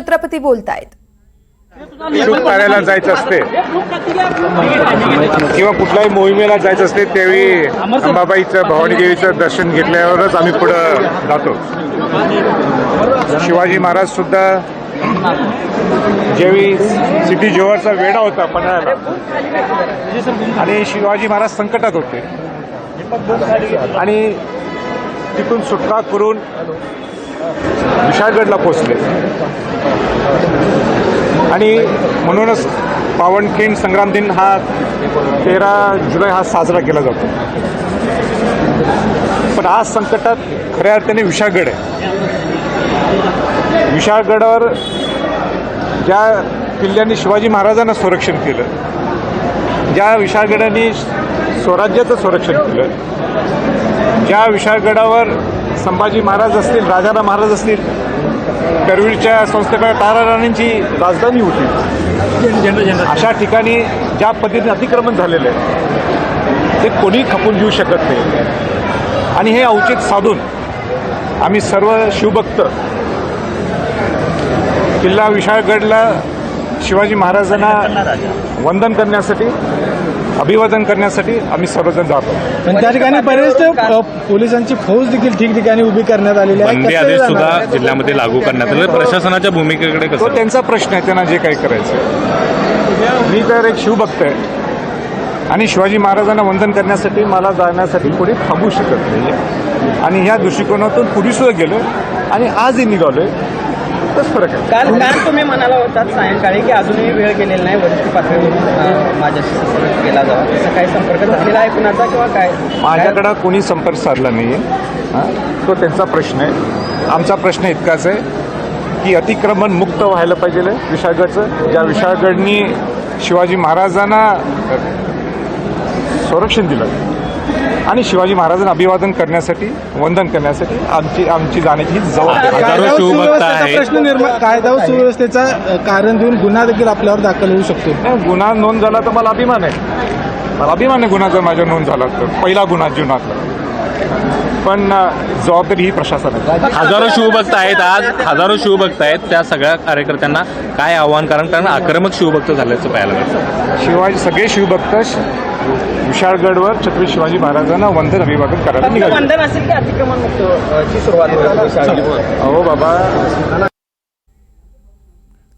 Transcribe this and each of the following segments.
छत्रपती बोलतायत। शूट कार्याला जायचं असते किंवा कुठल्याही मोहिमेला जायचं असते त्यावेळी अंबाबाईचं भवानी देवीचं दर्शन घेतल्यावरच आम्ही पुढे जातो। शिवाजी महाराज सुद्धा ज्यावेळी सिटी जोहरचा वेढा होता पन्हाळ्याला आणि शिवाजी महाराज संकटात होते आणि तिथून सुटका करून विशाळगडला पोहोचले आणि म्हणूनच पावनखिंड संग्राम दिन हा 13 जुलै हा साजरा केला जातो। पण आज संकटात खऱ्या अर्थाने विशाळगड आहे। विशाळगडावर ज्या किल्ल्यांनी शिवाजी महाराजांना संरक्षण केलं, ज्या विशाळगडाने स्वराज्याचं संरक्षण केलं, ज्या विशाळगडावर संभाजी महाराज असतील, राजाराम महाराज असतील, करवीरच्या संस्थेकडे तारा राणींची राजधानी होती, अशा ठिकाणी ज्या पद्धतीने अतिक्रमण झालेलं आहे ते कोणी खपून घेऊ शकत नाही। आणि हे औचित्य साधून आम्ही सर्व शिवभक्त किल्ला विशाळगडला शिवाजी महाराजांना वंदन करण्यासाठी, अभिवादन करण्यासाठी आम्ही सर्वजण जातो। पण त्या ठिकाणी बरेच पोलिसांची फौज देखील ठिकठिकाणी उभी करण्यात आलेली आहे। बंदी आदेश सुद्धा जिल्ह्यामध्ये लागू करण्यात आले। प्रशासनाच्या भूमिकेकडे तो कसं? त्यांचा प्रश्न आहे, त्यांना जे काही करायचं। मी तर एक शिवभक्त आहे आणि शिवाजी महाराजांना वंदन करण्यासाठी मला जाण्यासाठी कोणी थांबू शकत नाही आणि ह्या दृष्टिकोनातून पूर्वी सुद्धा गेलो आणि आजही निघालोय, तोच फरक आहे। काल तुम्ही म्हणाला होता सायंकाळी की अजूनही वेळ गेलेला नाही, वरिष्ठ पातळीवरून माझ्याशी संपर्क केला जावा, तसा काही संपर्क झालेला आहे कुणाचा किंवा काय? माझ्याकडं कोणी संपर्क साधला नाही आहे, तो त्यांचा प्रश्न आहे। आमचा प्रश्न इतकाच आहे की अतिक्रमण मुक्त व्हायला पाहिजे विशाळगडचं, ज्या विशाळगडनी शिवाजी महाराजांना संरक्षण दिलं आणि शिवाजी महाराजांना अभिवादन करण्यासाठी, वंदन करण्यासाठी आमची जाण्याची ही जबाबदारी। कायदा व सुव्यवस्थेचा कारण देऊन गुन्हा देखील आपल्यावर दाखल होऊ शकतो। गुन्हा नोंद झाला तर मला अभिमान आहे, मला अभिमान आहे गुन्हा जर माझ्या नोंद झाला तर, पहिला गुन्हा जीवनातला। पण जबाबदारी ही प्रशासनाची। हजारो शिवभक्त आहेत, आज हजारो शिवभक्त आहेत, त्या सगळ्या कार्यकर्त्यांना काय आव्हान? कारण आक्रमक शिवभक्त झाल्याचं पाहायला मिळतं। सगळे शिवभक्त विशाळगडवर छत्रपती शिवाजी महाराजांना वंदन अभिवादन करायला निघाले। वंदन असेल की अतिक्रमण मुक्तची सुरुवात होईल? अहो बाबा,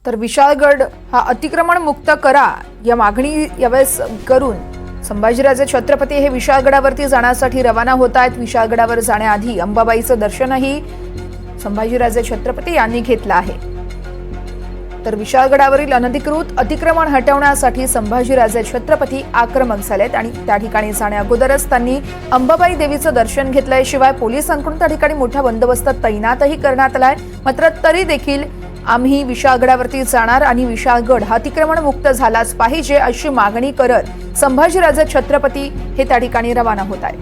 तर विशाळगड हा अतिक्रमण मुक्त करा या मागणी यावेळेस करून संभाजीराजे छत्रपती हे विशाळगडावरती जाण्यासाठी रवाना होत आहेत। विशाळगडावर जाण्याआधी अंबाबाईचं दर्शनही संभाजीराजे छत्रपती यांनी घेतलं आहे। तर विशाळगडावरील अनधिकृत अतिक्रमण हटवण्यासाठी संभाजीराजे छत्रपती आक्रमक झालेत आणि त्या ठिकाणी जाण्या अगोदरच त्यांनी अंबाबाई देवीचं दर्शन घेतलंय। शिवाय पोलिसांकडून त्या ठिकाणी मोठा बंदोबस्त तैनातही करण्यात आलाय। मात्र तरी देखील आम्ही विशाळगडावरती जाणार आणि विशाळगड हा अतिक्रमण मुक्त झालाच पाहिजे अशी मागणी करत संभाजीराजे छत्रपती हे त्या ठिकाणी रवाना होत आहेत।